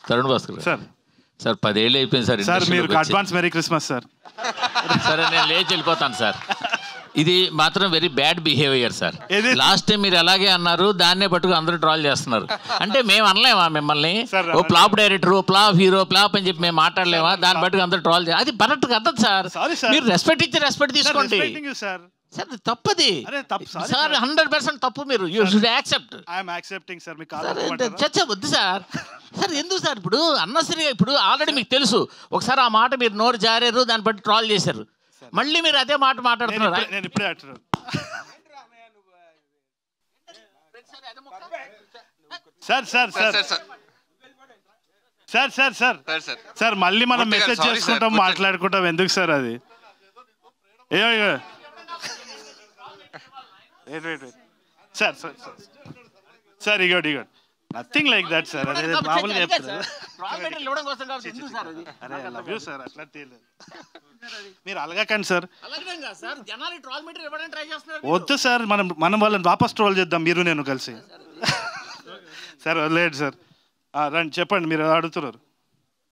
Tarun Bhaskar sir sir 10 ఏళ్ళు అయిపోయింది sir. Sir మీరు అడ్వాన్స్ మెరీ క్రిస్మస్ సార్. సరే నేను లేచి వెళ్ళిపోతాను సార్. ఇది మాత్రం very bad behaviour sir. Last time మీరు అలాగే అన్నారు, దాన్నే పట్టుకు అందరూ ట్రాల్ చేస్తున్నారు. అంటే మేము అనలేమా మిమ్మల్ని ఓ ఫ్లాప్ డైరెక్టర్, ఓ ఫ్లాప్ హీరో, ఫ్లాప్ అని చెప్పి మేము మాట్లాడలేమా? దాన్ని పట్టుకు అందరూ ట్రాల్ చేయాలి. అది కరెక్ట్ కదా సార్. మీరు రెస్పెక్ట్ ఇచ్చి రెస్పెక్ట్ తీసుకోండి సార్. తప్పది సార్, 100% తప్పు. మీరు యూ షుడ్ యాక్సెప్ట్. చచ్చా వద్దు సార్. సార్ ఎందుకు సార్ ఇప్పుడు అన్నసరిగా? ఇప్పుడు ఆల్రెడీ మీకు తెలుసు, ఒకసారి ఆ మాట మీరు నోరు జారారు, దాన్ని బట్టి ట్రాల్ చేశారు. మళ్ళీ మీరు అదే మాట మాట్లాడుతున్నారు. Sir sir sir sir sir sir sir మళ్ళీ మనం మెసేజ్ చేసుకుంటాం, మాట్లాడుకుంటాం. ఎందుకు సార్ అది? సార్ సార్ సార్ ఇగోడ్ నథింగ్ లైక్ దట్ సార్. అదే మామూలుగా చెప్తారు. అరే లవ్ యూ సార్. అట్లా మీరు అలగకండి సార్. వద్దు సార్, మనం వాళ్ళని వాపస్ ట్రోల్ చేద్దాం, మీరు నేను కలిసి. సార్ లేదు సార్, రండి చెప్పండి, మీరు అడుగుతున్నారు.